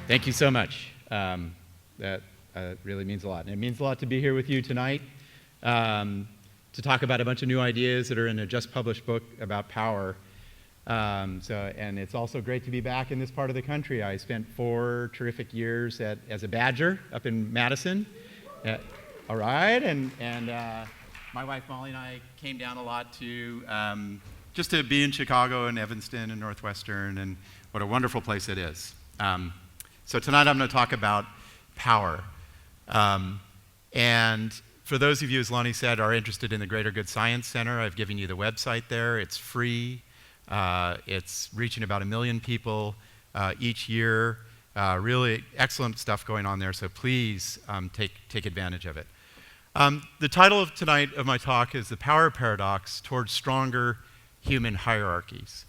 Thank you so much. That really means a lot. And it means a lot to be here with you tonight to talk about a bunch of new ideas that are in a just published book about power. And it's also great to be back in this part of the country. I spent 4 terrific years as a badger up in Madison. All right, and my wife Molly and I came down a lot to just to be in Chicago and Evanston and Northwestern, and what a wonderful place it is. So tonight I'm going to talk about power. And for those of you, as Lonnie said, are interested in the Greater Good Science Center, I've given you the website there. It's free. It's reaching about 1 million people each year. Really excellent stuff going on there, so please take advantage of it. The title of tonight of my talk is The Power Paradox Towards Stronger Human Hierarchies.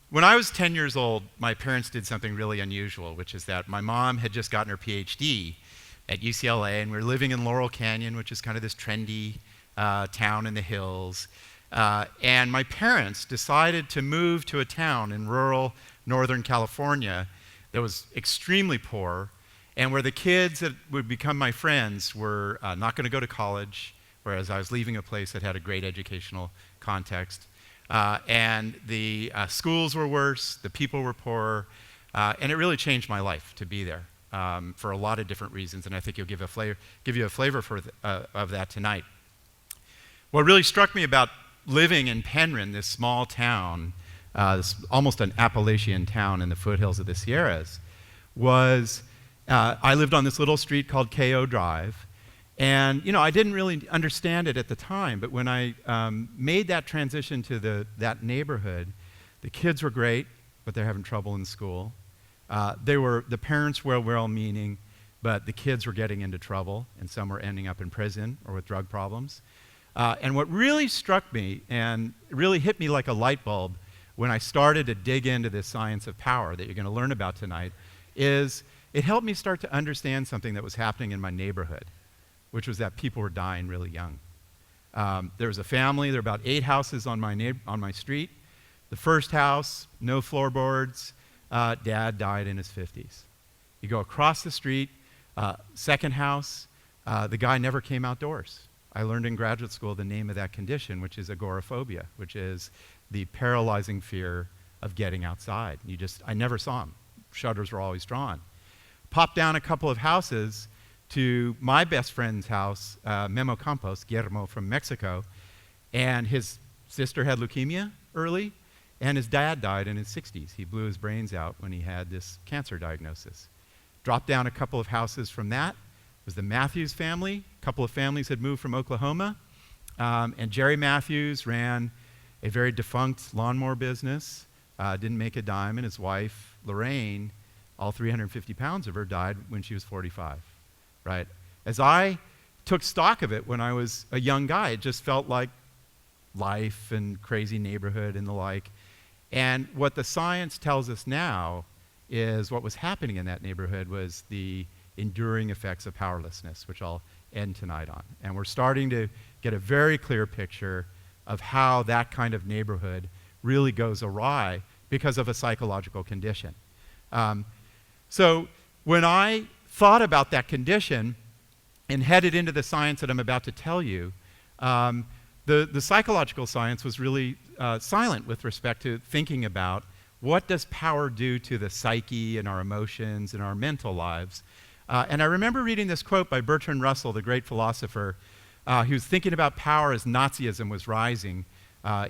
When I was 10 years old, my parents did something really unusual, which is that my mom had just gotten her Ph.D. at UCLA, and we were living in Laurel Canyon, which is kind of this trendy town in the hills. And my parents decided to move to a town in rural Northern California that was extremely poor, and where the kids that would become my friends were not going to go to college, whereas I was leaving a place that had a great educational context. And the schools were worse, the people were poorer, and it really changed my life to be there for a lot of different reasons, and I think you'll give you a flavor of that tonight. What really struck me about living in Penryn, this small town, this almost an Appalachian town in the foothills of the Sierras, was I lived on this little street called K.O. Drive. And, I didn't really understand it at the time, but when I made that transition to that neighborhood, the kids were great, but they're having trouble in school. The parents were well-meaning, but the kids were getting into trouble, and some were ending up in prison or with drug problems. And what really struck me, and really hit me like a light bulb when I started to dig into this science of power that you're going to learn about tonight, is it helped me start to understand something that was happening in my neighborhood, which was that people were dying really young. There was a family, there were about 8 houses on my street. The first house, no floorboards, dad died in his 50s. You go across the street, second house, the guy never came outdoors. I learned in graduate school the name of that condition, which is agoraphobia, which is the paralyzing fear of getting outside. I never saw him. Shutters were always drawn. Popped down a couple of houses to my best friend's house, Memo Campos, Guillermo from Mexico, and his sister had leukemia early, and his dad died in his 60s. He blew his brains out when he had this cancer diagnosis. Dropped down a couple of houses from that was the Matthews family. A couple of families had moved from Oklahoma, and Jerry Matthews ran a very defunct lawnmower business, didn't make a dime, and his wife, Lorraine, all 350 pounds of her, died when she was 45. Right? As I took stock of it when I was a young guy, it just felt like life and crazy neighborhood and the like. And what the science tells us now is what was happening in that neighborhood was the enduring effects of powerlessness, which I'll end tonight on. And we're starting to get a very clear picture of how that kind of neighborhood really goes awry because of a psychological condition. So when I thought about that condition and headed into the science that I'm about to tell you, the psychological science was really silent with respect to thinking about what does power do to the psyche and our emotions and our mental lives. And I remember reading this quote by Bertrand Russell, the great philosopher, who was thinking about power as Nazism was rising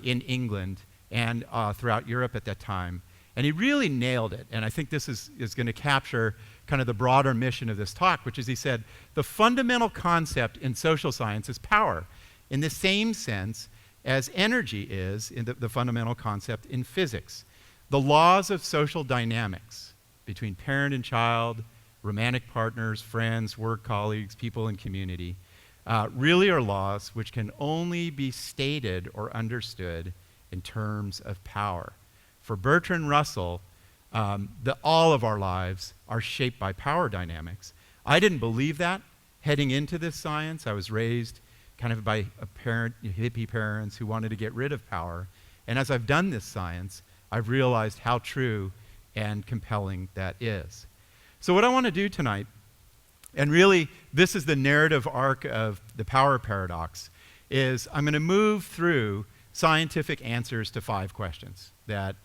in England and throughout Europe at that time. And he really nailed it. And I think this is going to capture kind of the broader mission of this talk, which is, he said, the fundamental concept in social science is power, in the same sense as energy is in the fundamental concept in physics. The laws of social dynamics between parent and child, romantic partners, friends, work colleagues, people in community, really are laws which can only be stated or understood in terms of power. For Bertrand Russell, all of our lives are shaped by power dynamics. I didn't believe that heading into this science. I was raised kind of by hippie parents who wanted to get rid of power. And as I've done this science, I've realized how true and compelling that is. So what I want to do tonight, and really this is the narrative arc of the power paradox, is I'm going to move through scientific answers to 5 questions that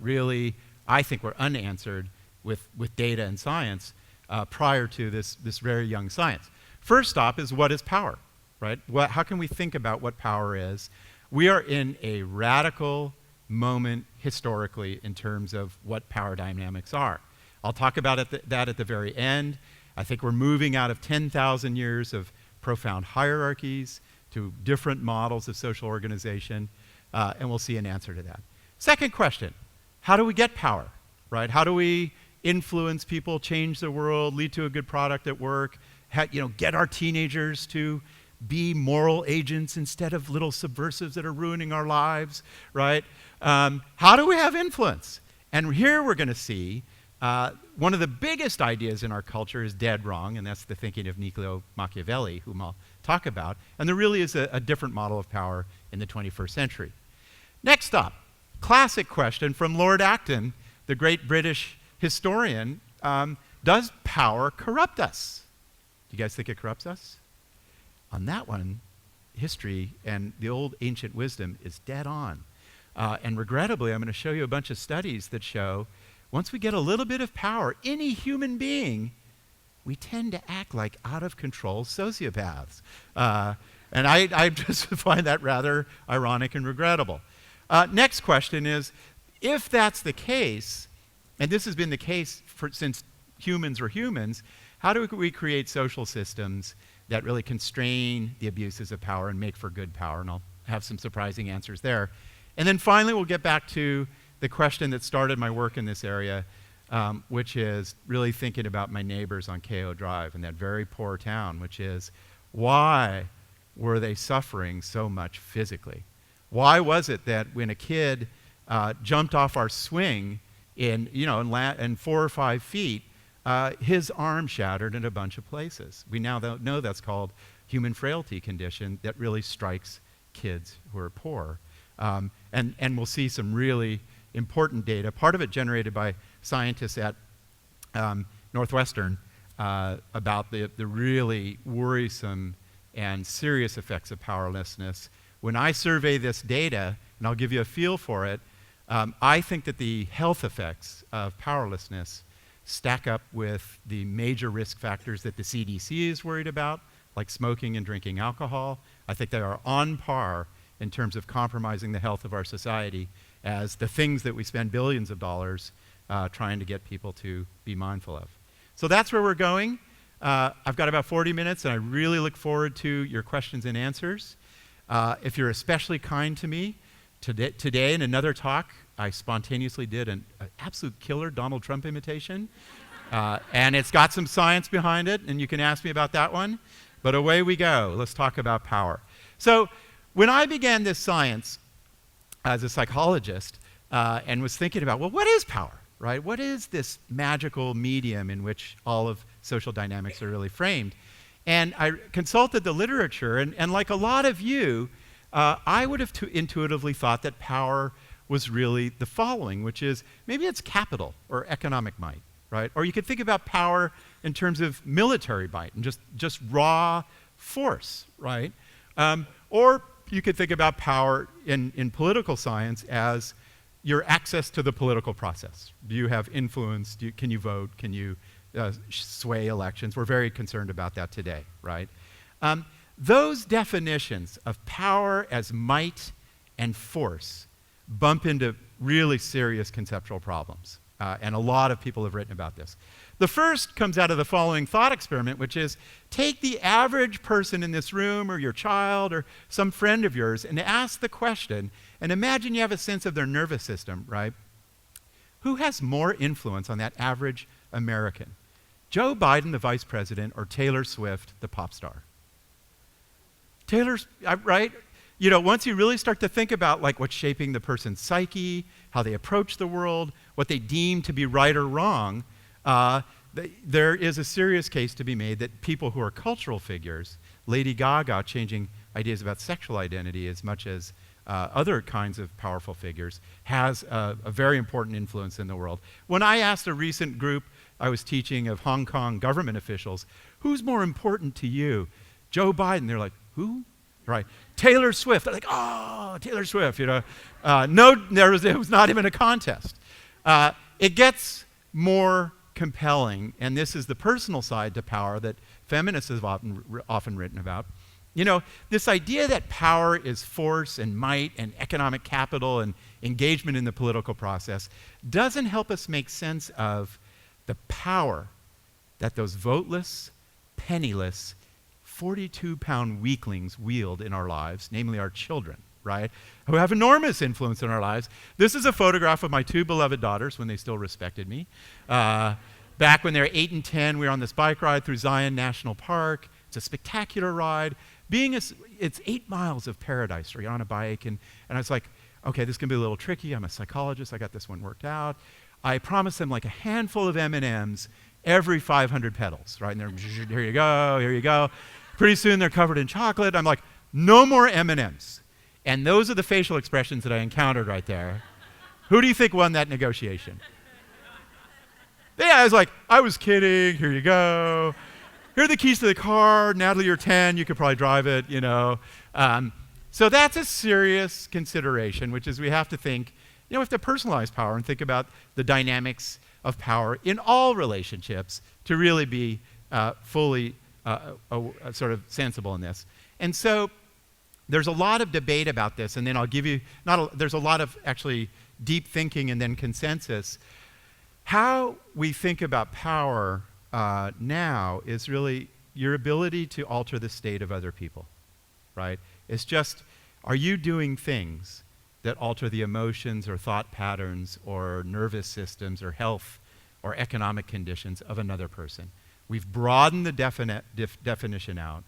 really I think were unanswered with data and science prior to this very young science. First stop is, what is power, right? How can we think about what power is? We are in a radical moment historically in terms of what power dynamics are. I'll talk about that at the very end. I think we're moving out of 10,000 years of profound hierarchies to different models of social organization, and we'll see an answer to that. Second question, how do we get power, right? How do we influence people, change the world, lead to a good product at work, get our teenagers to be moral agents instead of little subversives that are ruining our lives, right? How do we have influence? And here we're going to see one of the biggest ideas in our culture is dead wrong, and that's the thinking of Niccolo Machiavelli, whom I'll talk about. And there really is a different model of power in the 21st century. Next up, classic question from Lord Acton, the great British historian. Does power corrupt us? Do you guys think it corrupts us? On that one, history and the old ancient wisdom is dead on. And regrettably, I'm going to show you a bunch of studies that show once we get a little bit of power, any human being, we tend to act like out-of-control sociopaths. And I just find that rather ironic and regrettable. Next question is, if that's the case, and this has been the case since humans were humans, how do we create social systems that really constrain the abuses of power and make for good power? And I'll have some surprising answers there. And then finally, we'll get back to the question that started my work in this area, which is really thinking about my neighbors on KO Drive in that very poor town, which is, why were they suffering so much physically? Why was it that when a kid jumped off our swing in 4 or 5 feet, his arm shattered in a bunch of places? We now know that's called human frailty condition that really strikes kids who are poor. And we'll see some really important data, part of it generated by scientists at Northwestern, about the really worrisome and serious effects of powerlessness. When I survey this data, and I'll give you a feel for it, I think that the health effects of powerlessness stack up with the major risk factors that the CDC is worried about, like smoking and drinking alcohol. I think they are on par in terms of compromising the health of our society as the things that we spend billions of dollars trying to get people to be mindful of. So that's where we're going. I've got about 40 minutes, and I really look forward to your questions and answers. If you're especially kind to me, today in another talk, I spontaneously did an absolute killer Donald Trump imitation. And it's got some science behind it, and you can ask me about that one. But away we go. Let's talk about power. So when I began this science as a psychologist and was thinking about, well, what is power, right? What is this magical medium in which all of social dynamics are really framed? And I consulted the literature, and like a lot of you, I would have intuitively thought that power was really the following, which is maybe it's capital or economic might, right? Or you could think about power in terms of military might and just raw force, right? Or you could think about power in political science as your access to the political process. Do you have influence? Can you vote? Can you sway elections? We're very concerned about that today, right? Those definitions of power as might and force bump into really serious conceptual problems. And a lot of people have written about this. The first comes out of the following thought experiment, which is take the average person in this room or your child or some friend of yours and ask the question, and imagine you have a sense of their nervous system, right? Who has more influence on that average American? Joe Biden, the vice president, or Taylor Swift, the pop star? Right? You know, once you really start to think about like what's shaping the person's psyche, how they approach the world, what they deem to be right or wrong, there is a serious case to be made that people who are cultural figures, Lady Gaga changing ideas about sexual identity as much as other kinds of powerful figures, has a very important influence in the world. When I asked a recent group I was teaching of Hong Kong government officials, who's more important to you? Joe Biden. They're like, who? Right. Taylor Swift. They're like, oh, Taylor Swift, you know. No, it was not even a contest. It gets more compelling, and this is the personal side to power that feminists have often written about. You know, this idea that power is force and might and economic capital and engagement in the political process doesn't help us make sense of the power that those voteless, penniless, 42-pound weaklings wield in our lives, namely our children, right, who have enormous influence in our lives. This is a photograph of my two beloved daughters when they still respected me. Back when they were 8 and 10, we were on this bike ride through Zion National Park. It's a spectacular ride. It's 8 miles of paradise where you're on a bike, and I was like, okay, this is going to be a little tricky. I'm a psychologist. I got this one worked out. I promised them like a handful of M&Ms every 500 pedals, right? And they're, here you go, here you go. Pretty soon they're covered in chocolate. I'm like, no more M&Ms. And those are the facial expressions that I encountered right there. Who do you think won that negotiation? Yeah, I was like, I was kidding. Here you go. Here are the keys to the car. Natalie, you're 10. You could probably drive it, you know. So that's a serious consideration, which is we have to think, you know, we have to personalize power and think about the dynamics of power in all relationships to really be fully sort of sensible in this. And so there's a lot of debate about this, and then I'll give you, there's a lot of actually deep thinking and then consensus. How we think about power now is really your ability to alter the state of other people, right? It's just, are you doing things that alter the emotions or thought patterns or nervous systems or health or economic conditions of another person? We've broadened the definition out,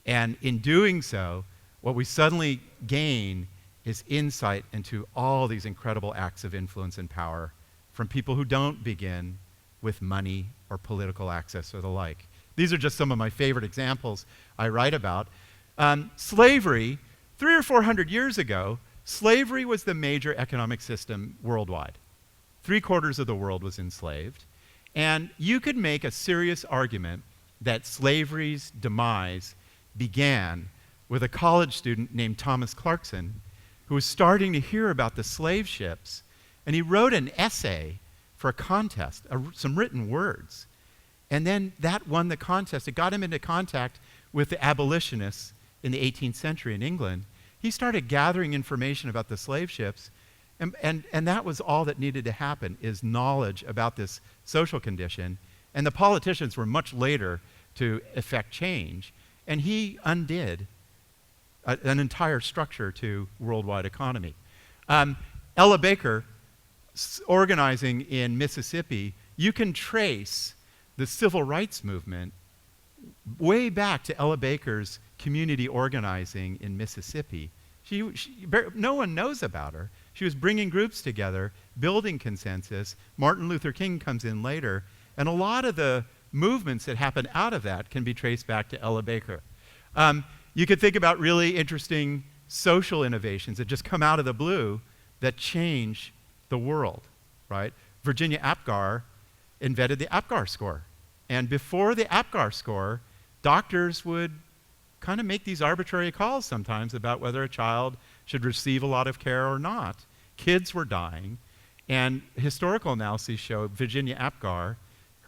and in doing so, what we suddenly gain is insight into all these incredible acts of influence and power from people who don't begin with money or political access or the like. These are just some of my favorite examples I write about. Slavery, 300 or 400 years ago, slavery was the major economic system worldwide. 3/4 of the world was enslaved. And you could make a serious argument that slavery's demise began with a college student named Thomas Clarkson, who was starting to hear about the slave ships, and he wrote an essay for a contest, some written words. And then that won the contest. It got him into contact with the abolitionists in the 18th century in England. He started gathering information about the slave ships, and that was all that needed to happen, is knowledge about this social condition. And the politicians were much later to effect change. And he undid an entire structure to worldwide economy. Ella Baker, organizing in Mississippi, you can trace the civil rights movement way back to Ella Baker's community organizing in Mississippi. No one knows about her. She was bringing groups together, building consensus. Martin Luther King comes in later, and a lot of the movements that happened out of that can be traced back to Ella Baker. You could think about really interesting social innovations that just come out of the blue that change the world, right? Virginia Apgar invented the Apgar score. And before the Apgar score, doctors would kind of make these arbitrary calls sometimes about whether a child should receive a lot of care or not. Kids were dying, and historical analyses show Virginia Apgar,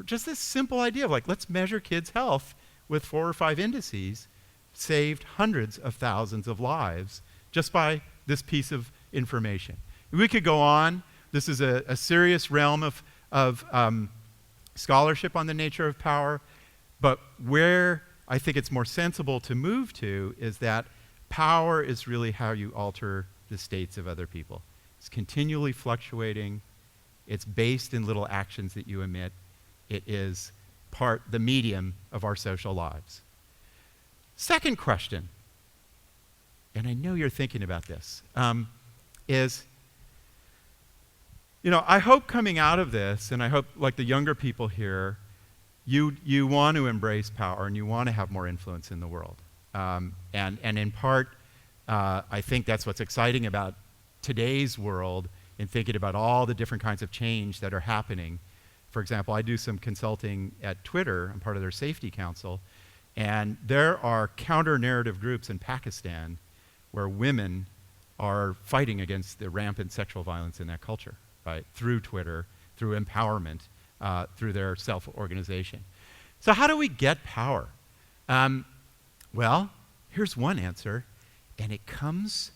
just this simple idea of like, let's measure kids' health with 4 or 5 indices, saved hundreds of thousands of lives just by this piece of information. We could go on. This is a serious realm of scholarship on the nature of power, but where I think it's more sensible to move to is that power is really how you alter the states of other people. It's continually fluctuating. It's based in little actions that you emit. It is the medium of our social lives. Second question, and I know you're thinking about this, is, you know, I hope coming out of this, and I hope like the younger people here, you want to embrace power and you want to have more influence in the world. And in part, I think that's what's exciting about today's world in thinking about all the different kinds of change that are happening. For example, I do some consulting at Twitter. I'm part of their safety council. And there are counter-narrative groups in Pakistan where women are fighting against the rampant sexual violence in that culture, right? Through Twitter, through empowerment, through their self-organization. So how do we get power? Well, here's one answer, and it comes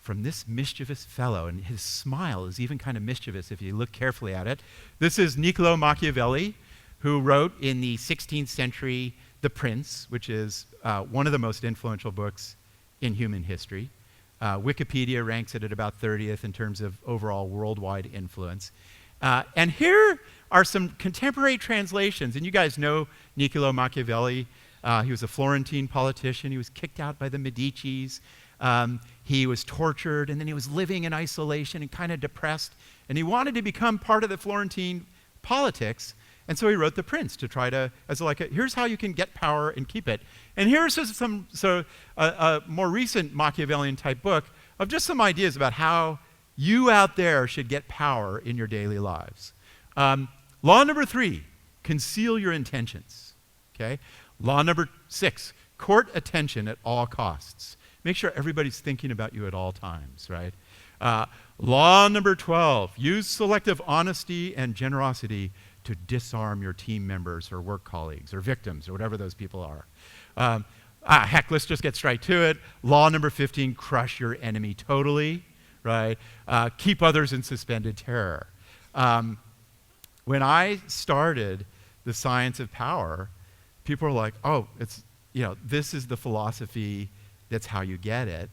from this mischievous fellow, and his smile is even kind of mischievous if you look carefully at it. This is Niccolo Machiavelli, who wrote in the 16th century The Prince, which is one of the most influential books in human history. Wikipedia ranks it at about 30th in terms of overall worldwide influence. And here are some contemporary translations, and you guys know Niccolo Machiavelli. He was a Florentine politician. He was kicked out by the Medicis. He was tortured, and then he was living in isolation and kind of depressed, and he wanted to become part of the Florentine politics, and so he wrote The Prince to try to, as like, here's how you can get power and keep it. And here's a more recent Machiavellian type book of just some ideas about how you out there should get power in your daily lives. Law number 3, conceal your intentions, okay? Law number 6, court attention at all costs. Make sure everybody's thinking about you at all times, right? Law number 12, use selective honesty and generosity to disarm your team members or work colleagues or victims or whatever those people are. Heck, let's just get straight to it. Law number 15, crush your enemy totally, right? Keep others in suspended terror. When I started the science of power, people were like, oh, it's, this is the philosophy, that's how you get it,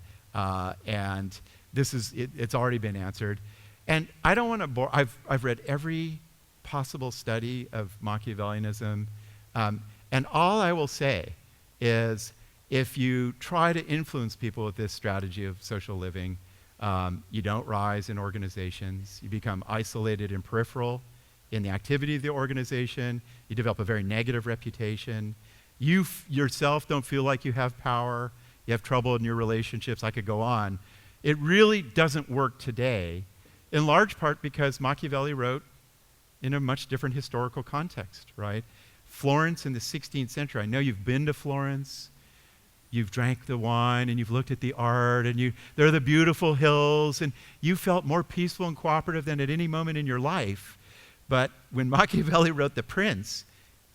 and this is, it's already been answered. And I don't want to bore, I've read every possible study of Machiavellianism, and all I will say is if you try to influence people with this strategy of social living, you don't rise in organizations, you become isolated and peripheral in the activity of the organization, you develop a very negative reputation, you yourself don't feel like you have power, you have trouble in your relationships, I could go on. It really doesn't work today, in large part because Machiavelli wrote in a much different historical context, right? Florence in the 16th century, I know you've been to Florence, you've drank the wine and you've looked at the art and there are the beautiful hills and you felt more peaceful and cooperative than at any moment in your life. But when Machiavelli wrote The Prince,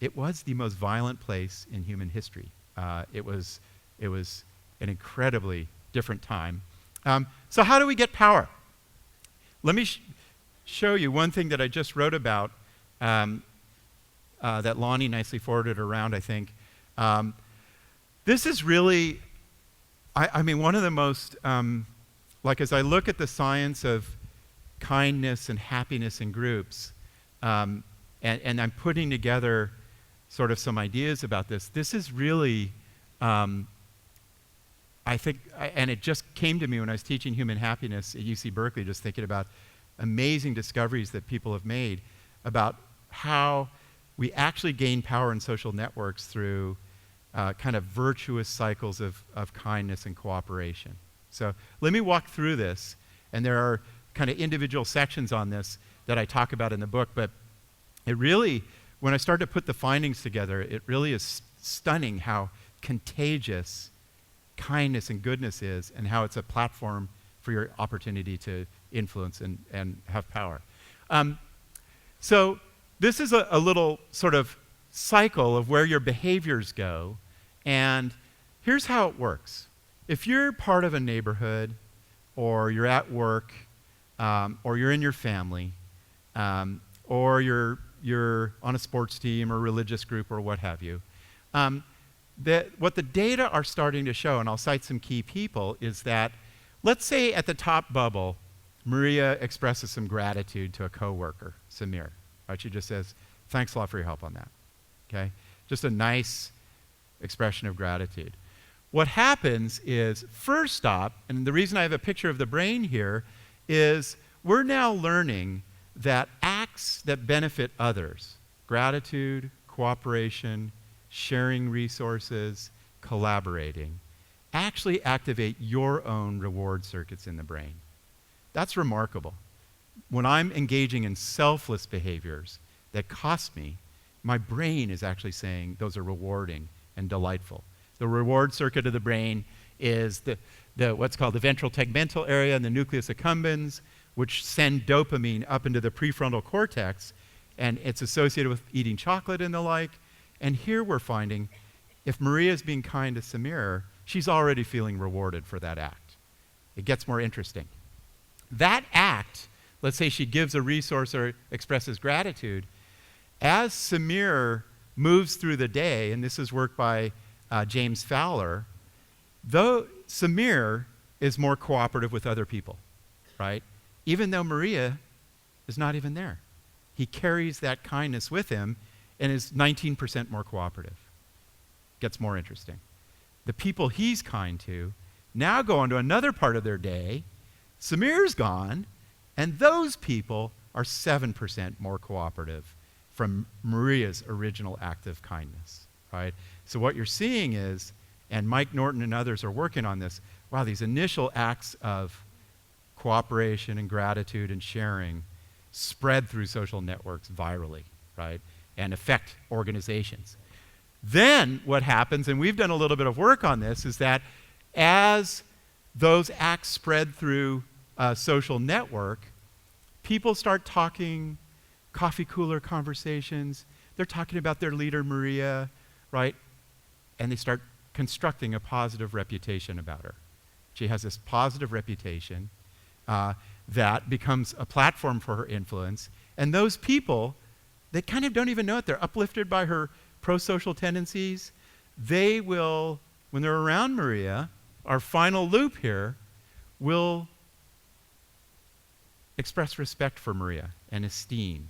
it was the most violent place in human history. It was an incredibly different time. So how do we get power? Let me show you one thing that I just wrote about that Lonnie nicely forwarded around, I think. This is really, I mean, one of the most, as I look at the science of kindness and happiness in groups, and I'm putting together sort of some ideas about this, this is really, I think, and it just came to me when I was teaching human happiness at UC Berkeley, just thinking about amazing discoveries that people have made about how we actually gain power in social networks through kind of virtuous cycles of kindness and cooperation. So let me walk through this, and there are kind of individual sections on this that I talk about in the book, but it really, when I started to put the findings together, it really is stunning how contagious kindness and goodness is and how it's a platform for your opportunity to influence and have power. So this is a little sort of cycle of where your behaviors go, and here's how it works. If you're part of a neighborhood, or you're at work, or you're in your family, or you're on a sports team or religious group or what have you, what the data are starting to show, and I'll cite some key people, is that let's say at the top bubble, Maria expresses some gratitude to a coworker, Samir. Right? She just says, thanks a lot for your help on that. Okay? Just a nice expression of gratitude. What happens is, first up, and the reason I have a picture of the brain here, is we're now learning that acts that benefit others, gratitude, cooperation, sharing resources, collaborating, actually activate your own reward circuits in the brain. That's remarkable. When I'm engaging in selfless behaviors, that cost me, my brain is actually saying those are rewarding and delightful. The reward circuit of the brain is the what's called the ventral tegmental area and the nucleus accumbens, which send dopamine up into the prefrontal cortex, and it's associated with eating chocolate and the like. And here we're finding if Maria is being kind to Samir, she's already feeling rewarded for that act. It gets more interesting. That act, let's say she gives a resource or expresses gratitude, as Samir moves through the day, and this is work by James Fowler, though Samir is more cooperative with other people, right? Even though Maria is not even there. He carries that kindness with him and is 19% more cooperative. Gets more interesting. The people he's kind to now go on to another part of their day. Samir's gone, and those people are 7% more cooperative from Maria's original act of kindness, right? So what you're seeing is, and Mike Norton and others are working on this, wow, these initial acts of cooperation and gratitude and sharing spread through social networks virally, right? And affect organizations. Then what happens, and we've done a little bit of work on this, is that as those acts spread through a social network, people start talking coffee cooler conversations. They're talking about their leader, Maria, right? And they start constructing a positive reputation about her. She has this positive reputation that becomes a platform for her influence. And those people, they kind of don't even know it. They're uplifted by her pro-social tendencies. They will, when they're around Maria, our final loop here, will express respect for Maria and esteem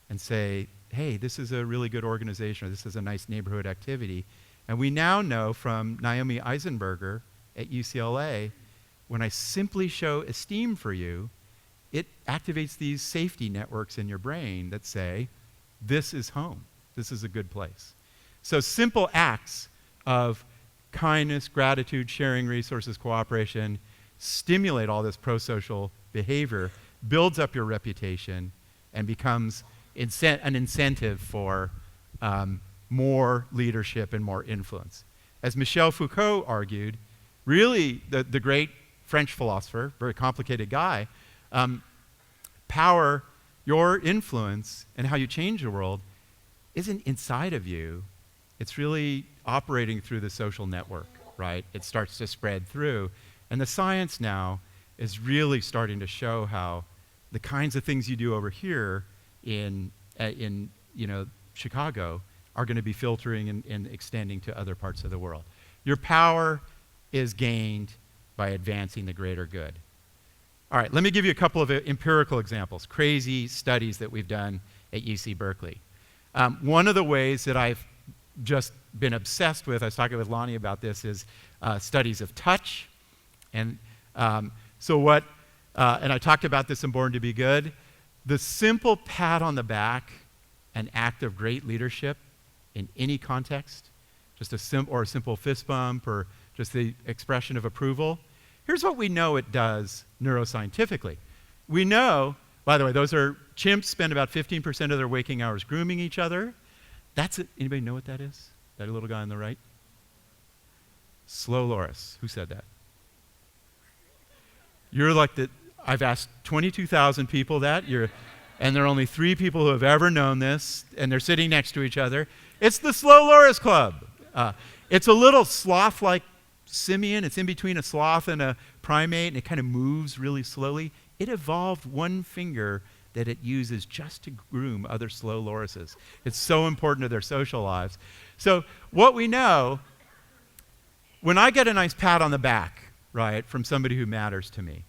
and say, hey, this is a really good organization, or this is a nice neighborhood activity. And we now know from Naomi Eisenberger at UCLA, when I simply show esteem for you, it activates these safety networks in your brain that say, this is home. This is a good place. So simple acts of kindness, gratitude, sharing resources, cooperation, stimulate all this pro-social behavior, builds up your reputation, and becomes an incentive for more leadership and more influence. As Michel Foucault argued, really the great French philosopher, very complicated guy, power, your influence and how you change the world isn't inside of you. It's really operating through the social network, right? It starts to spread through. And the science now is really starting to show how the kinds of things you do over here in Chicago are going to be filtering and extending to other parts of the world. Your power is gained by advancing the greater good. All right, let me give you a couple of empirical examples, crazy studies that we've done at UC Berkeley. One of the ways that I've just been obsessed with, I was talking with Lonnie about this, is studies of touch. And and I talked about this in Born to Be Good. The simple pat on the back, an act of great leadership in any context, just a simple fist bump or just the expression of approval. Here's what we know it does neuroscientifically. We know, by the way, chimps spend about 15% of their waking hours grooming each other. Anybody know what that is? That little guy on the right? Slow Loris. Who said that? You're like I've asked 22,000 people that, and there are only 3 people who have ever known this, and they're sitting next to each other. It's the Slow Loris Club. It's a little sloth-like simian. It's in between a sloth and a primate, and it kind of moves really slowly. It evolved one finger that it uses just to groom other slow lorises. It's so important to their social lives. So what we know, when I get a nice pat on the back, right, from somebody who matters to me,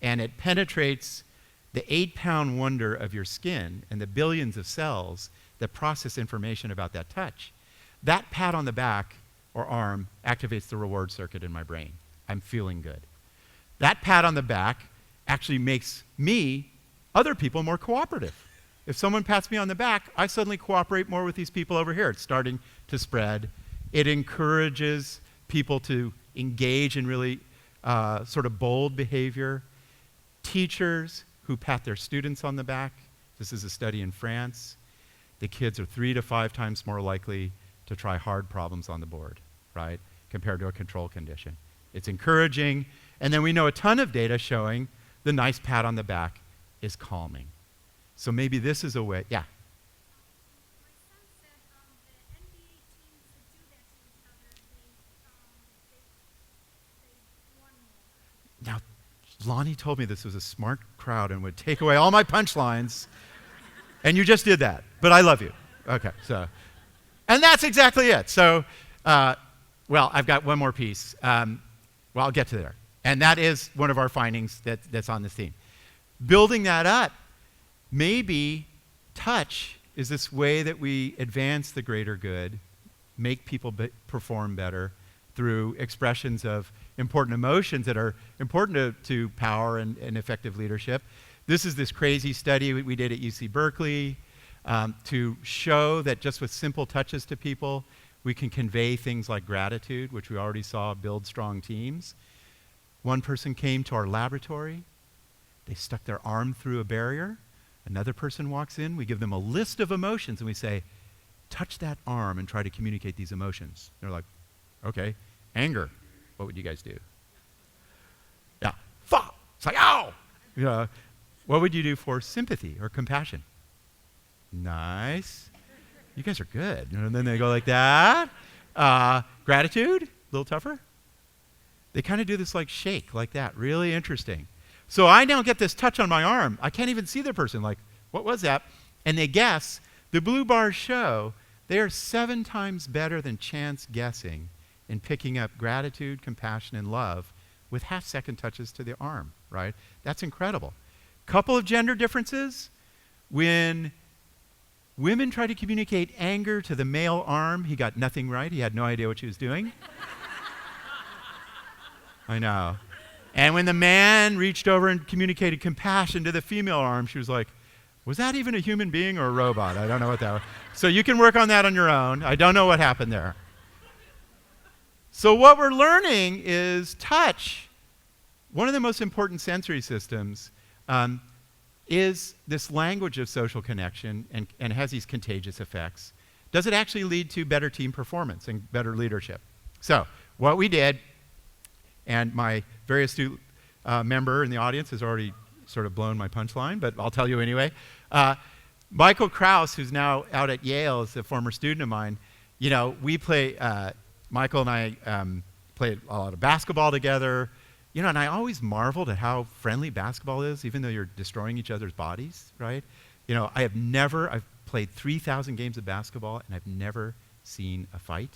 and it penetrates the 8-pound wonder of your skin and the billions of cells that process information about that touch, that pat on the back or arm activates the reward circuit in my brain. I'm feeling good. That pat on the back actually makes other people more cooperative. If someone pats me on the back, I suddenly cooperate more with these people over here. It's starting to spread. It encourages people to engage in really sort of bold behavior. Teachers who pat their students on the back, this is a study in France, the kids are 3 to 5 times more likely to try hard problems on the board, right, compared to a control condition. It's encouraging. And then we know a ton of data showing the nice pat on the back is calming. So maybe this is a way, yeah. My son said the NBA teams that do that to each other, they won more. Now, Lonnie told me this was a smart crowd and would take away all my punchlines, and you just did that. But I love you. Okay, so, and that's exactly it. So, well, I've got one more piece. Well, I'll get to there. And that is one of our findings that's on this theme. Building that up, maybe touch is this way that we advance the greater good, make people perform better through expressions of important emotions that are important to power and effective leadership. This is this crazy study we did at UC Berkeley to show that just with simple touches to people, we can convey things like gratitude, which we already saw build strong teams. One person came to our laboratory. They stuck their arm through a barrier. Another person walks in. We give them a list of emotions, and we say, touch that arm and try to communicate these emotions. They're like, okay. Anger. What would you guys do? Yeah. Fuck. It's like, ow! What would you do for sympathy or compassion? Nice. You guys are good. And then they go like that. Gratitude, a little tougher. They kind of do this like shake, like that. Really interesting. So I now get this touch on my arm. I can't even see the person. Like, what was that? And they guess. The blue bars show they are 7 times better than chance guessing in picking up gratitude, compassion, and love with half-second touches to the arm, right? That's incredible. Couple of gender differences. When women try to communicate anger to the male arm, he got nothing right. He had no idea what she was doing. I know. And when the man reached over and communicated compassion to the female arm, she was like, was that even a human being or a robot? I don't know what that was. So you can work on that on your own. I don't know what happened there. So what we're learning is touch, one of the most important sensory systems, is this language of social connection and has these contagious effects. Does it actually lead to better team performance and better leadership? So what we did, and my very astute member in the audience has already sort of blown my punchline, but I'll tell you anyway. Michael Krauss, who's now out at Yale, is a former student of mine. You know, we play, Michael and I played a lot of basketball together. You know, and I always marveled at how friendly basketball is, even though you're destroying each other's bodies, right? You know, I've played 3,000 games of basketball, and I've never seen a fight.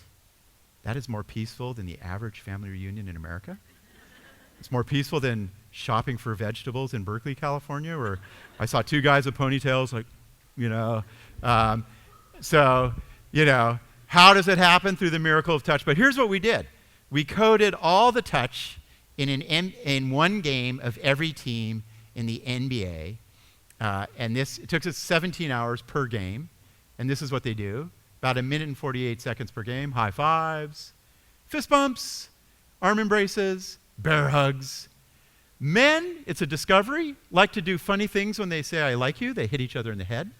That is more peaceful than the average family reunion in America. It's more peaceful than shopping for vegetables in Berkeley, California, where I saw 2 guys with ponytails, like, you know. So, you know, how does it happen? Through the miracle of touch. But here's what we did. We coded all the touch in one game of every team in the NBA. And it took us 17 hours per game. And this is what they do. About 1 minute and 48 seconds per game. High fives, fist bumps, arm embraces, bear hugs. Men, it's a discovery, like to do funny things when they say, I like you. They hit each other in the head.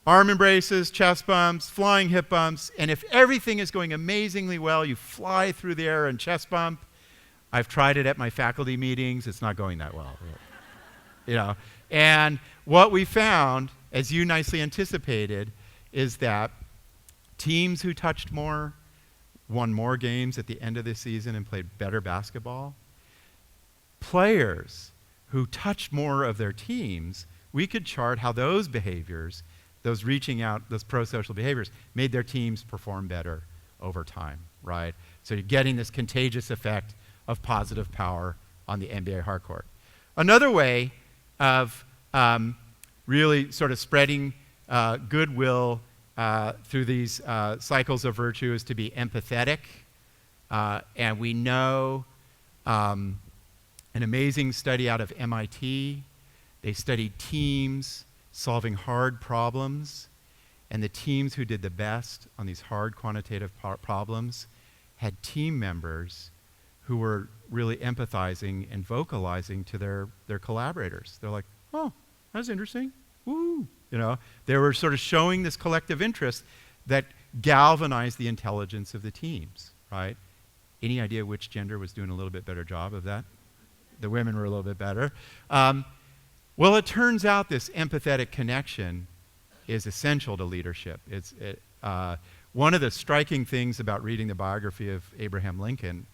Arm embraces, chest bumps, flying hip bumps. And if everything is going amazingly well, you fly through the air and chest bump. I've tried it at my faculty meetings. It's not going that well. You know, and what we found, as you nicely anticipated, is that teams who touched more won more games at the end of the season and played better basketball. Players who touched more of their teams, we could chart how those behaviors, those reaching out, those pro-social behaviors, made their teams perform better over time, right? So you're getting this contagious effect of positive power on the NBA hardcourt. Another way of really sort of spreading goodwill through these cycles of virtue is to be empathetic. And we know an amazing study out of MIT. They studied teams solving hard problems. And the teams who did the best on these hard quantitative problems had team members who were really empathizing and vocalizing to their collaborators. They're like, oh, that's interesting. Woo, You know, they were sort of showing this collective interest that galvanized the intelligence of the teams, right? Any idea which gender was doing a little bit better job of that? The women were a little bit better. Well, it turns out this empathetic connection is essential to leadership. One of the striking things about reading the biography of Abraham Lincoln,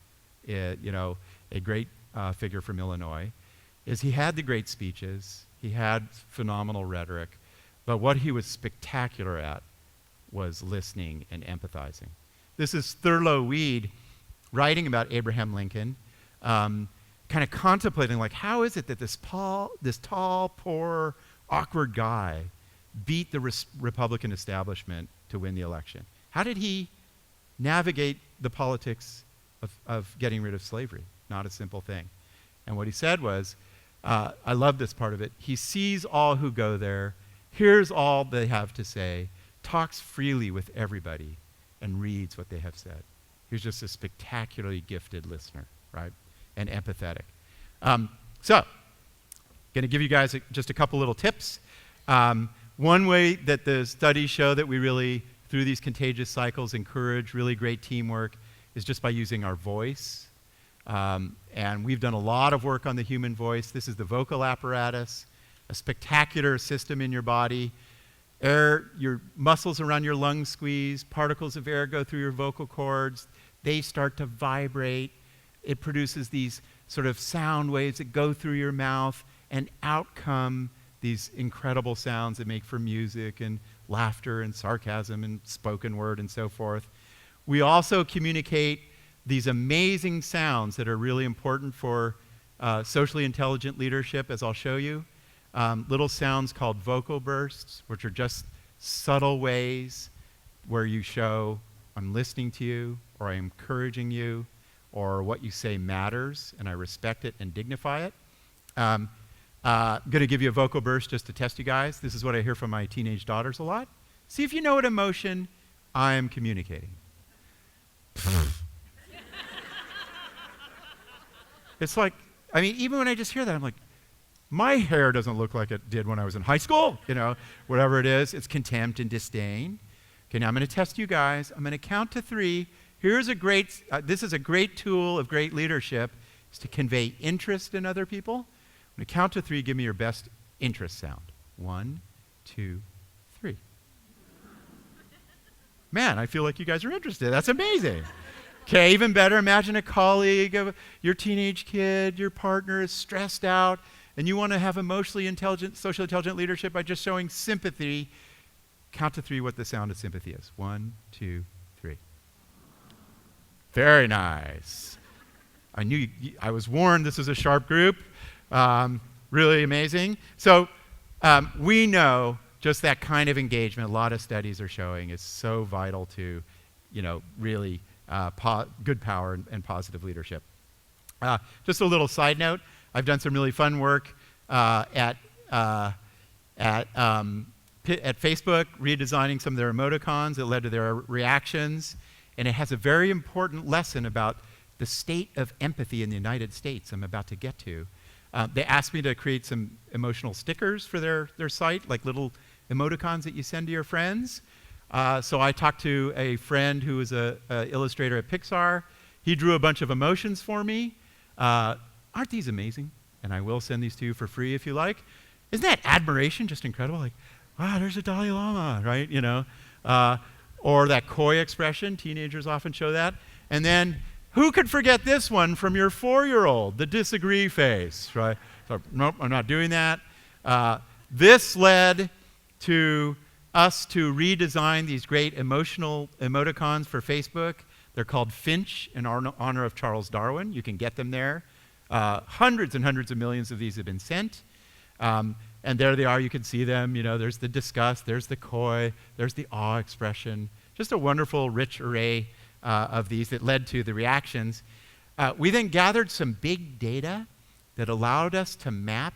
you know, a great figure from Illinois, is he had the great speeches, he had phenomenal rhetoric, but what he was spectacular at was listening and empathizing. This is Thurlow Weed writing about Abraham Lincoln, kind of contemplating, like, how is it that this tall, poor, awkward guy beat the Republican establishment to win the election? How did he navigate the politics of getting rid of slavery? Not a simple thing. And what he said was, I love this part of it, he sees all who go there, hears all they have to say, talks freely with everybody, and reads what they have said. He's just a spectacularly gifted listener, right? And empathetic. So, going to give you guys just a couple little tips. One way that the studies show that we really, through these contagious cycles, encourage really great teamwork is just by using our voice. And we've done a lot of work on the human voice. This is the vocal apparatus, a spectacular system in your body. Air, your muscles around your lungs squeeze, particles of air go through your vocal cords, they start to vibrate. It produces these sort of sound waves that go through your mouth, and out come these incredible sounds that make for music and laughter and sarcasm and spoken word and so forth. We also communicate these amazing sounds that are really important for socially intelligent leadership, as I'll show you. Little sounds called vocal bursts, which are just subtle ways where you show I'm listening to you, or I'm encouraging you, or what you say matters, and I respect it and dignify it. I'm going to give you a vocal burst just to test you guys. This is what I hear from my teenage daughters a lot. See if you know what emotion I'm communicating. It's like, I mean, even when I just hear that, I'm like, my hair doesn't look like it did when I was in high school, you know, whatever it is. It's contempt and disdain. Okay, now I'm going to test you guys. I'm going to count to 3. Here's a great, this is a great tool of great leadership, is to convey interest in other people. I'm going to count to 3. Give me your best interest sound. 1, 2, 3. Man, I feel like you guys are interested. That's amazing. Okay, even better, imagine a colleague of your teenage kid, your partner is stressed out, and you want to have emotionally intelligent, socially intelligent leadership by just showing sympathy. Count to 3 what the sound of sympathy is. 1, 2, 3. Very nice. I knew I was warned this was a sharp group. Really amazing. So we know just that kind of engagement, a lot of studies are showing, is so vital to, you know, really good power and positive leadership. Just a little side note, I've done some really fun work at Facebook, redesigning some of their emoticons that led to their reactions, and it has a very important lesson about the state of empathy in the United States I'm about to get to. They asked me to create some emotional stickers for their site, like little emoticons that you send to your friends. So I talked to a friend who is an illustrator at Pixar. He drew a bunch of emotions for me. Aren't these amazing? And I will send these to you for free if you like. Isn't that admiration just incredible? Like, wow, there's a Dalai Lama, right? You know, or that koi expression. Teenagers often show that. And then, who could forget this one from your 4-year-old? The disagree face, right? So, nope, I'm not doing that. This led to us to redesign these great emotional emoticons for Facebook. They're called Finch in honor of Charles Darwin. You can get them there. Hundreds and hundreds of millions of these have been sent. And there they are, you can see them. You know, there's the disgust, there's the coy, there's the awe expression. Just a wonderful, rich array of these that led to the reactions. We then gathered some big data that allowed us to map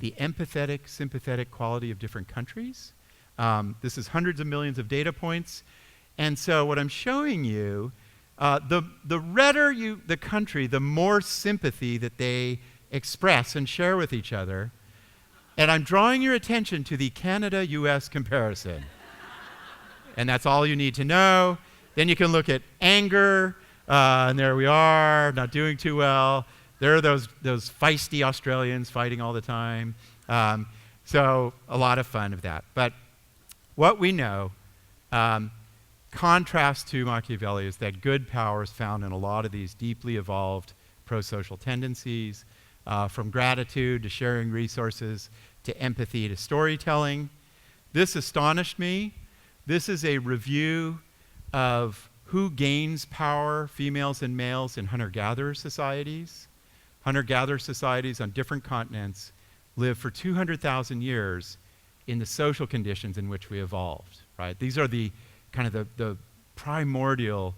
the empathetic, sympathetic quality of different countries. This is hundreds of millions of data points. And so what I'm showing you, the redder the country, the more sympathy that they express and share with each other. And I'm drawing your attention to the Canada-US comparison. And that's all you need to know. Then you can look at anger, and there we are, not doing too well. There are those feisty Australians fighting all the time. So a lot of fun of that. But what we know, contrast to Machiavelli, is that good power is found in a lot of these deeply evolved pro-social tendencies, from gratitude to sharing resources to empathy to storytelling. This astonished me. This is a review of who gains power, females and males, in hunter-gatherer societies. Hunter-gatherer societies on different continents live for 200,000 years in the social conditions in which we evolved, right? These are the kind of the primordial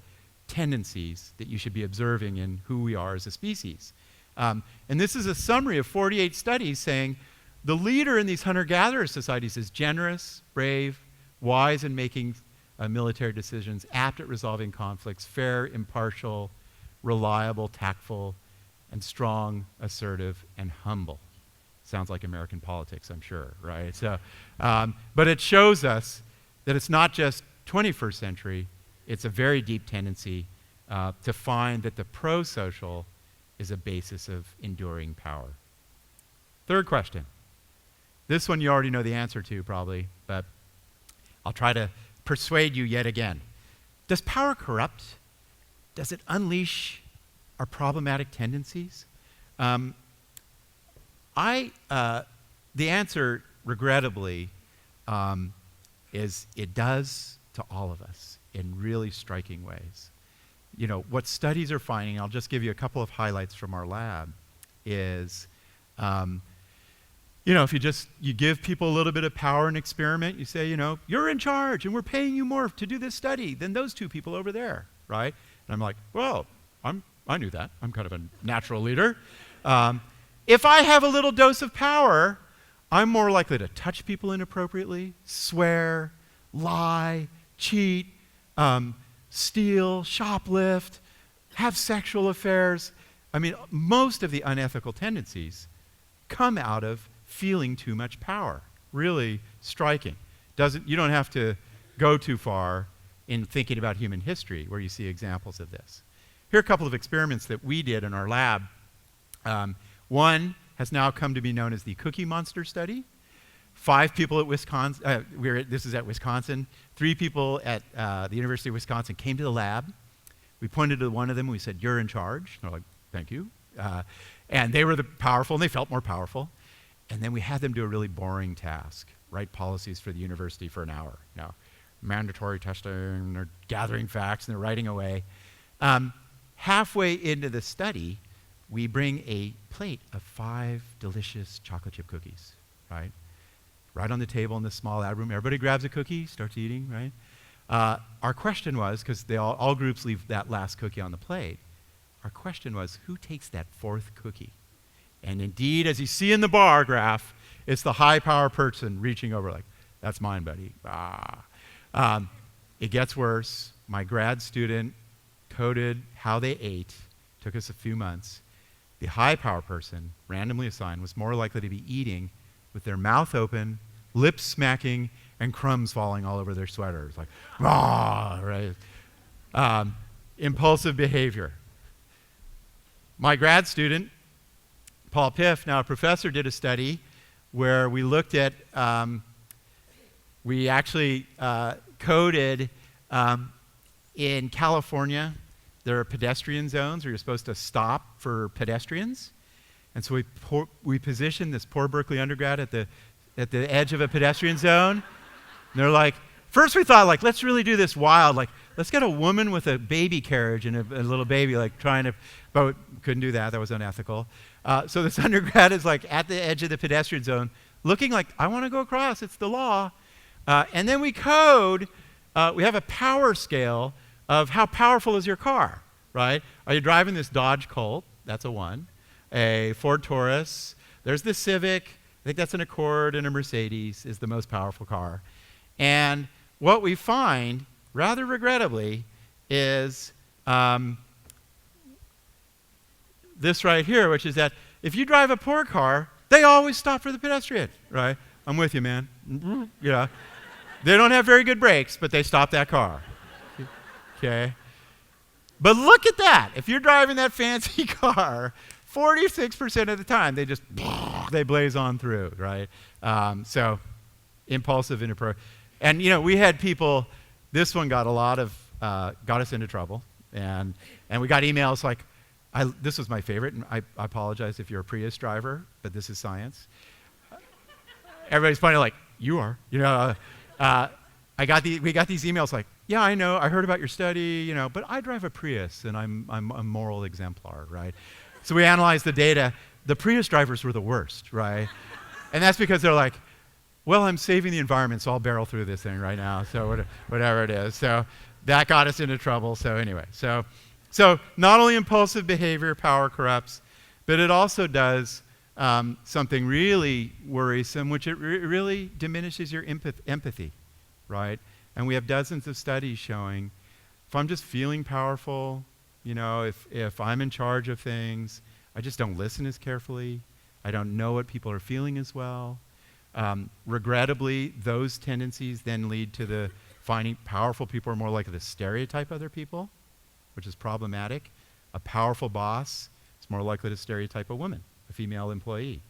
tendencies that you should be observing in who we are as a species. And this is a summary of 48 studies saying the leader in these hunter-gatherer societies is generous, brave, wise in making military decisions, apt at resolving conflicts, fair, impartial, reliable, tactful, and strong, assertive, and humble. Sounds like American politics, I'm sure, right? So, but it shows us that it's not just 21st century, it's a very deep tendency to find that the pro-social is a basis of enduring power. Third question. This one you already know the answer to, probably, but I'll try to persuade you yet again. Does power corrupt? Does it unleash our problematic tendencies? The answer, regrettably, is it does to all of us in really striking ways. You know, what studies are finding, I'll just give you a couple of highlights from our lab, is you know, if you give people a little bit of power and experiment, you say, you know, you're in charge and we're paying you more to do this study than those two people over there, right? And I'm like, well, I knew that. I'm kind of a natural leader. If I have a little dose of power, I'm more likely to touch people inappropriately, swear, lie, cheat, steal, shoplift, have sexual affairs. I mean, most of the unethical tendencies come out of feeling too much power. Really striking. You don't have to go too far in thinking about human history where you see examples of this. Here are a couple of experiments that we did in our lab. One has now come to be known as the Cookie Monster study. 5 people at Wisconsin, this is at Wisconsin. 3 people at the University of Wisconsin came to the lab. We pointed to one of them and we said, you're in charge. They're like, thank you. And they were the powerful and they felt more powerful. And then we had them do a really boring task, write policies for the university for an hour. Now, mandatory testing, they're gathering facts and they're writing away. Halfway into the study, we bring a plate of 5 delicious chocolate chip cookies, right? Right on the table in this small lab room. Everybody grabs a cookie, starts eating, right? Our question was, because all groups leave that last cookie on the plate, our question was, who takes that 4th cookie? And indeed, as you see in the bar graph, it's the high power person reaching over like, that's mine, buddy. It gets worse. My grad student coded how they ate. Took us a few months. The high power person, randomly assigned, was more likely to be eating with their mouth open, lips smacking, and crumbs falling all over their sweaters. Like, right? Impulsive behavior. My grad student, Paul Piff, now a professor, did a study where we looked at, we actually coded in California, there are pedestrian zones where you're supposed to stop for pedestrians. And so we positioned this poor Berkeley undergrad at the edge of a pedestrian zone. And they're like, first we thought, like, let's really do this wild. Like, let's get a woman with a baby carriage and a little baby, like, trying to, but couldn't do that. That was unethical. So this undergrad is, like, at the edge of the pedestrian zone, looking like, I want to go across. It's the law. And then we code, we have a power scale of how powerful is your car, right? Are you driving this Dodge Colt? That's a 1. A Ford Taurus. There's the Civic. I think that's an Accord, and a Mercedes is the most powerful car. And what we find, rather regrettably, is this right here, which is that if you drive a poor car, They always stop for the pedestrian, right? I'm with you, man. You know, they don't have very good brakes, but they stop that car. Okay? But look at that. If you're driving that fancy car, 46% of the time, they blaze on through, right? So impulsive, inappropriate. And, you know, we had people, this one got got us into trouble. And we got emails like, this was my favorite, and I apologize if you're a Prius driver, but this is science. Everybody's pointing like, you are. You know, we got these emails like, yeah, I know, I heard about your study, you know, but I drive a Prius, and I'm a moral exemplar, right? So we analyzed the data. The Prius drivers were the worst, right? And that's because they're like, well, I'm saving the environment, so I'll barrel through this thing right now, so whatever it is. So that got us into trouble. So anyway, so not only impulsive behavior, power corrupts, but it also does something really worrisome, which it really diminishes your empathy, right? And we have dozens of studies showing if I'm just feeling powerful, you know, if I'm in charge of things, I just don't listen as carefully. I don't know what people are feeling as well. Regrettably, those tendencies then lead to the finding powerful people are more likely to stereotype other people, which is problematic. A powerful boss is more likely to stereotype a woman, a female employee.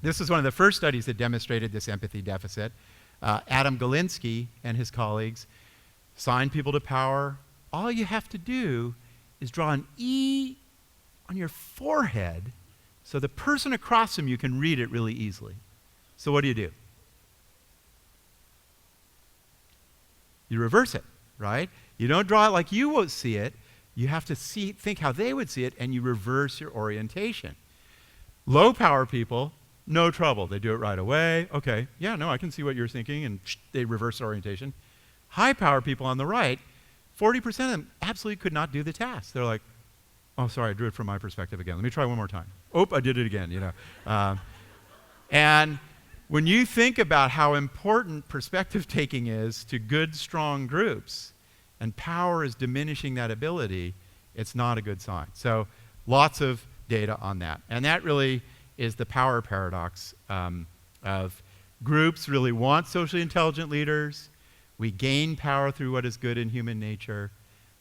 This is one of the first studies that demonstrated this empathy deficit. Adam Galinsky and his colleagues signed people to power. All you have to do is draw an E on your forehead so the person across from you can read it really easily. So what do? You reverse it, right? You don't draw it like you would see it. You have to think how they would see it, and you reverse your orientation. Low power people, no trouble. They do it right away. Okay, yeah, no, I can see what you're thinking, and they reverse orientation. High power people on the right, 40% of them absolutely could not do the task. They're like, oh, sorry, I drew it from my perspective again. Let me try one more time. Oh, I did it again, you know. And when you think about how important perspective taking is to good, strong groups, and power is diminishing that ability, it's not a good sign. So lots of data on that. And that really is the power paradox of groups really want socially intelligent leaders. We gain power through what is good in human nature,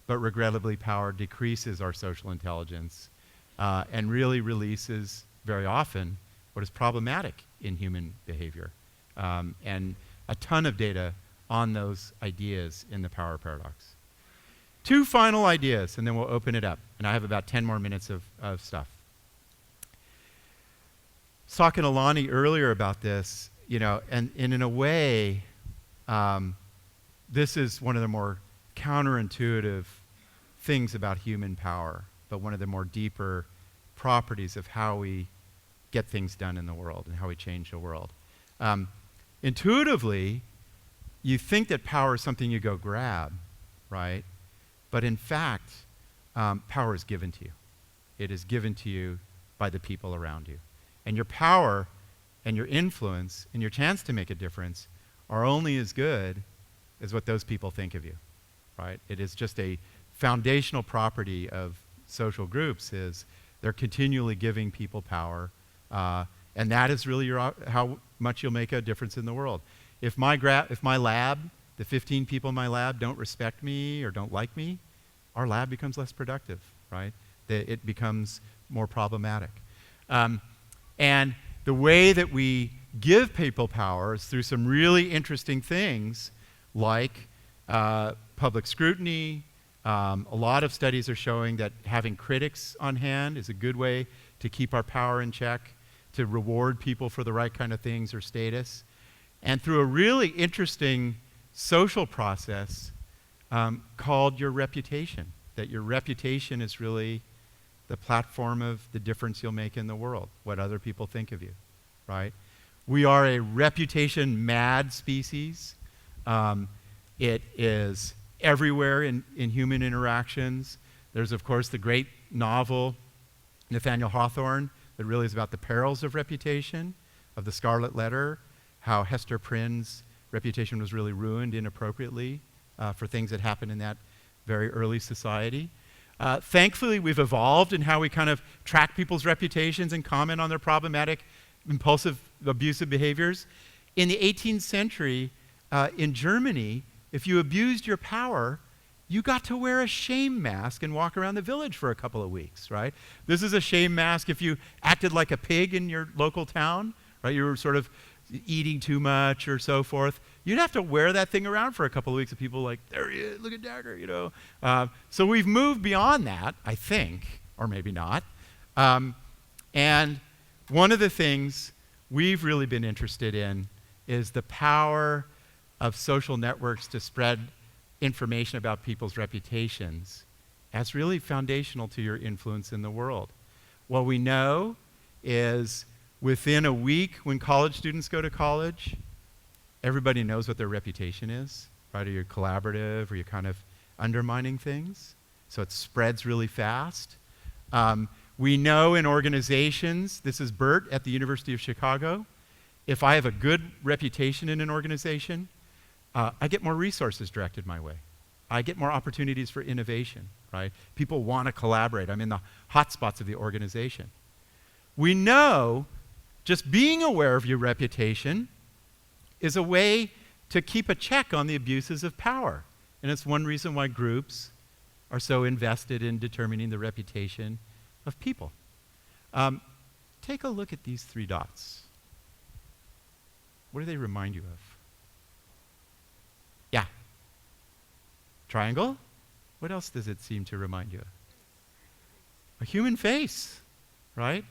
but regrettably power decreases our social intelligence and really releases very often what is problematic in human behavior. And a ton of data on those ideas in the power paradox. Two final ideas, and then we'll open it up. And I have about 10 more minutes of stuff. I was talking to Lonnie earlier about this, you know, and in a way, this is one of the more counterintuitive things about human power, but one of the more deeper properties of how we get things done in the world and how we change the world. Intuitively, you think that power is something you go grab, right? But in fact, power is given to you. It is given to you by the people around you. And your power and your influence and your chance to make a difference are only as good as what those people think of you, right? It is just a foundational property of social groups is they're continually giving people power, and that is really how much you'll make a difference in the world. If my lab, the 15 people in my lab don't respect me or don't like me, our lab becomes less productive, right? It becomes more problematic. And the way that we give people power is through some really interesting things like public scrutiny. A lot of studies are showing that having critics on hand is a good way to keep our power in check, to reward people for the right kind of things or status. And through a really interesting social process called your reputation, that your reputation is really the platform of the difference you'll make in the world, what other people think of you, right? We are a reputation-mad species. It is everywhere in human interactions. There's, of course, the great novel, Nathaniel Hawthorne, that really is about the perils of reputation, of the Scarlet Letter, how Hester Prynne's reputation was really ruined inappropriately for things that happened in that very early society. Thankfully, we've evolved in how we kind of track people's reputations and comment on their problematic, impulsive, abusive behaviors. In the 18th century, in Germany, if you abused your power, you got to wear a shame mask and walk around the village for a couple of weeks, right? This is a shame mask if you acted like a pig in your local town, right? You were sort of eating too much or so forth. You'd have to wear that thing around for a couple of weeks, and people like, there he is, look at Dacher, you know. So we've moved beyond that, I think, or maybe not. And one of the things we've really been interested in is the power of social networks to spread information about people's reputations as really foundational to your influence in the world. What we know is within a week when college students go to college, everybody knows what their reputation is, right? Are you collaborative? Are you kind of undermining things? So it spreads really fast. We know in organizations, this is Bert at the University of Chicago, if I have a good reputation in an organization, I get more resources directed my way. I get more opportunities for innovation, right? People want to collaborate. I'm in the hotspots of the organization. We know just being aware of your reputation is a way to keep a check on the abuses of power. And it's one reason why groups are so invested in determining the reputation of people. Take a look at these three dots. What do they remind you of? Yeah. Triangle? What else does it seem to remind you of? A human face, right?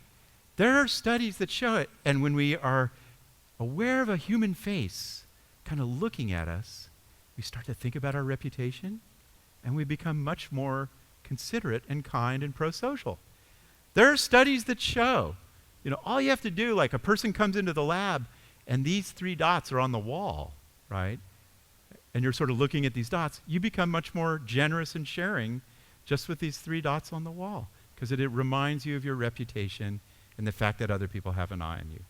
There are studies that show it. And when we are aware of a human face kind of looking at us, we start to think about our reputation, and we become much more considerate and kind and pro-social. There are studies that show, all you have to do, like a person comes into the lab, and these three dots are on the wall, right? And you're sort of looking at these dots, you become much more generous and sharing just with these three dots on the wall, because it reminds you of your reputation and the fact that other people have an eye on you.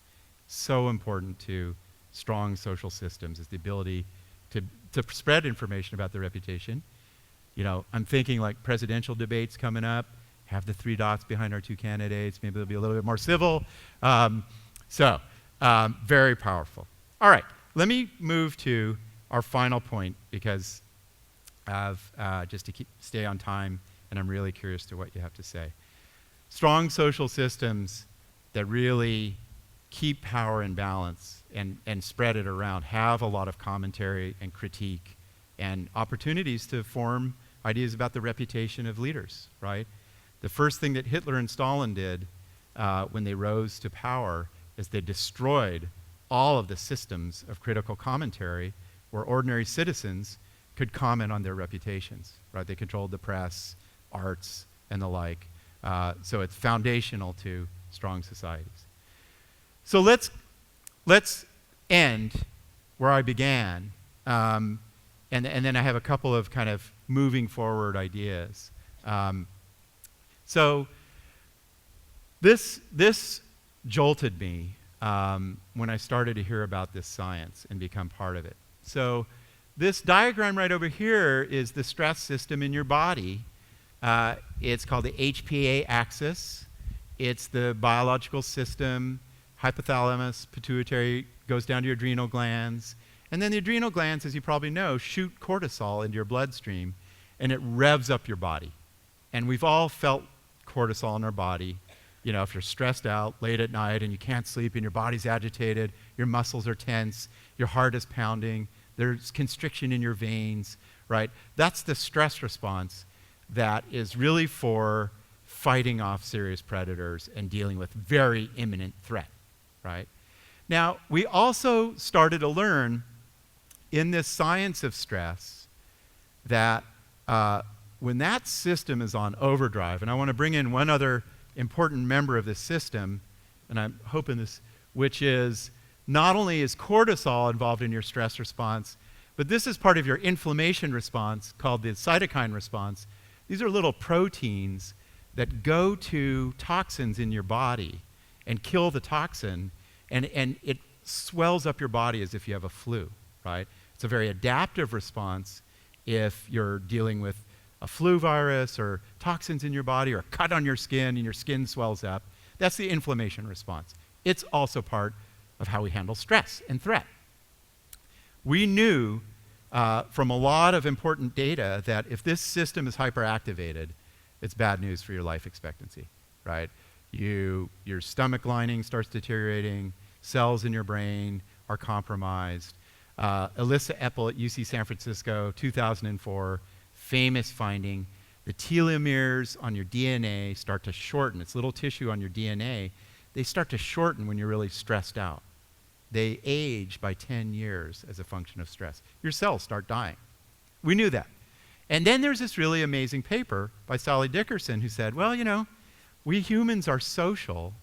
So important to strong social systems is the ability to spread information about their reputation. I'm thinking like presidential debates coming up, have the three dots behind our two candidates, maybe they'll be a little bit more civil. Very powerful. All right, let me move to our final point because of just to stay on time, and I'm really curious to what you have to say. Strong social systems that really keep power in balance and spread it around have a lot of commentary and critique and opportunities to form ideas about the reputation of leaders, right? The first thing that Hitler and Stalin did when they rose to power is they destroyed all of the systems of critical commentary where ordinary citizens could comment on their reputations, right? They controlled the press, arts, and the like. So it's foundational to strong societies. So let's end where I began, and then I have a couple of kind of moving forward ideas. So this jolted me when I started to hear about this science and become part of it. So this diagram right over here is the stress system in your body. It's called the HPA axis. It's the biological system. Hypothalamus, pituitary, goes down to your adrenal glands. And then the adrenal glands, as you probably know, shoot cortisol into your bloodstream, and it revs up your body. And we've all felt cortisol in our body. If you're stressed out late at night and you can't sleep and your body's agitated, your muscles are tense, your heart is pounding, there's constriction in your veins, right? That's the stress response that is really for fighting off serious predators and dealing with very imminent threat, right? Now, we also started to learn in this science of stress that when that system is on overdrive, and I want to bring in one other important member of this system, and I'm hoping this, which is not only is cortisol involved in your stress response, but this is part of your inflammation response called the cytokine response. These are little proteins that go to toxins in your body and kill the toxin, and it swells up your body as if you have a flu, right? It's a very adaptive response if you're dealing with a flu virus or toxins in your body or a cut on your skin and your skin swells up. That's the inflammation response. It's also part of how we handle stress and threat. We knew from a lot of important data that if this system is hyperactivated, it's bad news for your life expectancy, right? Your stomach lining starts deteriorating, cells in your brain are compromised. Alyssa Eppel at UC San Francisco, 2004, famous finding, the telomeres on your DNA start to shorten. It's little tissue on your DNA. They start to shorten when you're really stressed out. They age by 10 years as a function of stress. Your cells start dying. We knew that. And then there's this really amazing paper by Sally Dickerson who said, well, you know, we humans are social.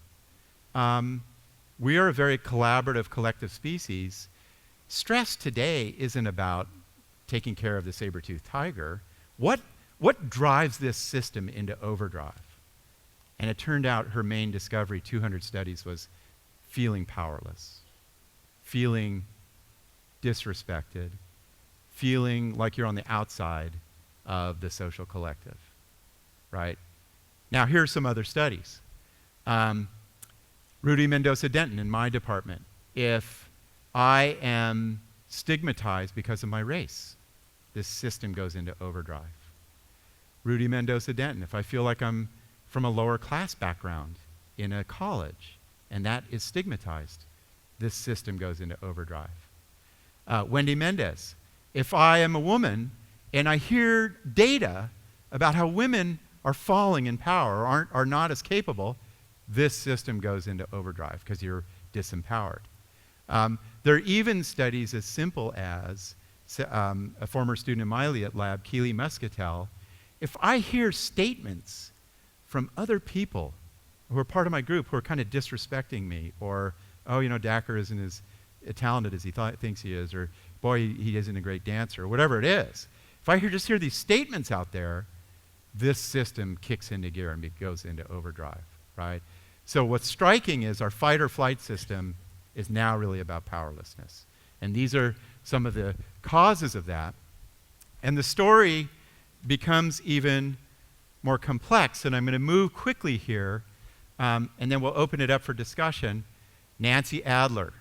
We are a very collaborative, collective species. Stress today isn't about taking care of the saber-toothed tiger. What drives this system into overdrive? And it turned out her main discovery, 200 studies, was feeling powerless, feeling disrespected, feeling like you're on the outside of the social collective, right? Now, here's some other studies. Rudy Mendoza-Denton in my department. If I am stigmatized because of my race, this system goes into overdrive. Rudy Mendoza-Denton, if I feel like I'm from a lower class background in a college, and that is stigmatized, this system goes into overdrive. Wendy Mendez, if I am a woman and I hear data about how women are falling in power or are not as capable, this system goes into overdrive because you're disempowered. There are even studies as simple as a former student in my lab, Keely Muscatel, if I hear statements from other people who are part of my group who are kind of disrespecting me, or, oh, you know, Dacher isn't as talented as he thinks he is, or, boy, he isn't a great dancer, or whatever it is. If I just hear these statements out there, this system kicks into gear and goes into overdrive, right? So what's striking is our fight or flight system is now really about powerlessness. And these are some of the causes of that. And the story becomes even more complex, and I'm going to move quickly here, and then we'll open it up for discussion. Nancy Adler,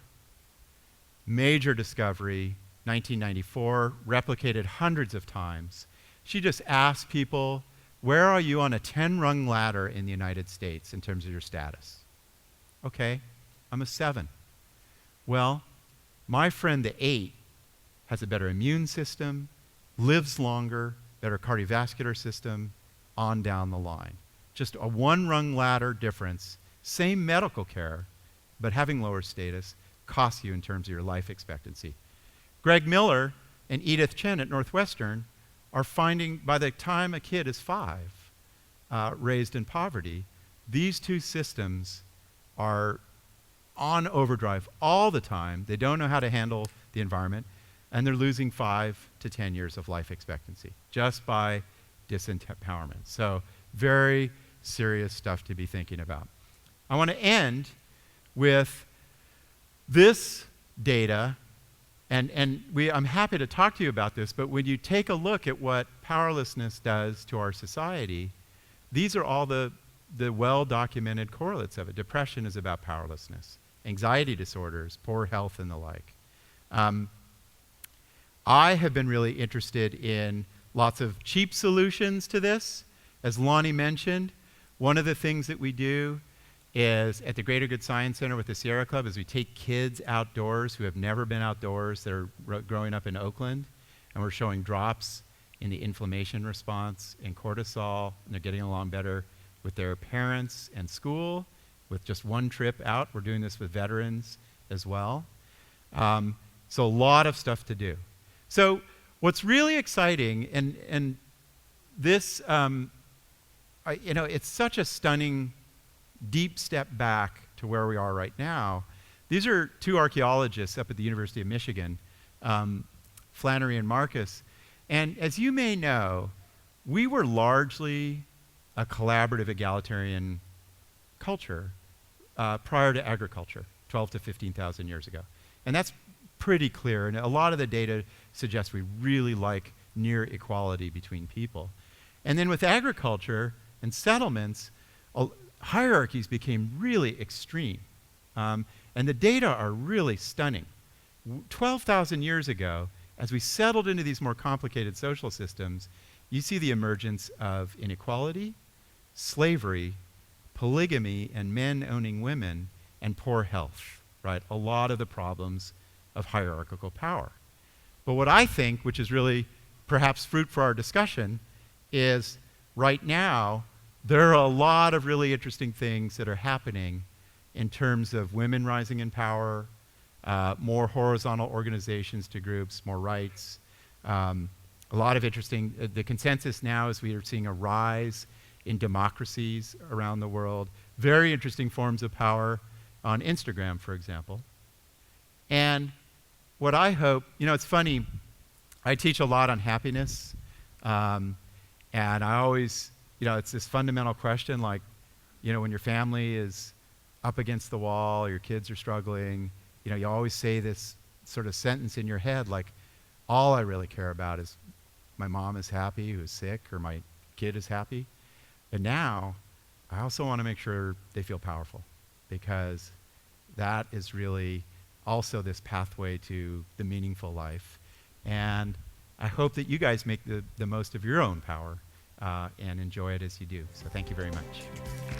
major discovery, 1994, replicated hundreds of times. She just asked people, where are you on a 10-rung ladder in the United States in terms of your status? Okay, I'm a 7. Well, my friend, the 8, has a better immune system, lives longer, better cardiovascular system, on down the line. Just a 1-rung ladder difference, same medical care, but having lower status costs you in terms of your life expectancy. Greg Miller and Edith Chen at Northwestern are finding by the time a kid is 5, raised in poverty, these two systems are on overdrive all the time. They don't know how to handle the environment, and they're losing 5 to 10 years of life expectancy just by disempowerment. So very serious stuff to be thinking about. I want to end with this data, and I'm happy to talk to you about this, but when you take a look at what powerlessness does to our society, these are all the well-documented correlates of it. Depression is about powerlessness. Anxiety disorders, poor health, and the like. I have been really interested in lots of cheap solutions to this. As Lonnie mentioned, one of the things that we do is at the Greater Good Science Center with the Sierra Club is we take kids outdoors who have never been outdoors. They're growing up in Oakland, and we're showing drops in the inflammation response in cortisol, and they're getting along better with their parents and school with just one trip out. We're doing this with veterans as well. So a lot of stuff to do. So what's really exciting, and this, it's such a stunning, deep step back to where we are right now. These are 2 archaeologists up at the University of Michigan, Flannery and Marcus. And as you may know, we were largely a collaborative egalitarian culture prior to agriculture, 12 to 15,000 years ago. And that's pretty clear, and a lot of the data suggests we really like near equality between people. And then with agriculture and settlements, hierarchies became really extreme. And the data are really stunning. 12,000 years ago, as we settled into these more complicated social systems, you see the emergence of inequality, slavery, polygamy, and men owning women, and poor health, right? A lot of the problems of hierarchical power. But what I think, which is really perhaps fruit for our discussion, is right now, there are a lot of really interesting things that are happening in terms of women rising in power, more horizontal organizations to groups, more rights. A lot of interesting, the consensus now is we are seeing a rise in democracies around the world, very interesting forms of power on Instagram, for example. And what I hope, it's funny, I teach a lot on happiness, and I always, it's this fundamental question, like, when your family is up against the wall, your kids are struggling, you always say this sort of sentence in your head, like, all I really care about is my mom is happy, who's sick, or my kid is happy. And now, I also want to make sure they feel powerful, because that is really also this pathway to the meaningful life. And I hope that you guys make the most of your own power and enjoy it as you do. So thank you very much.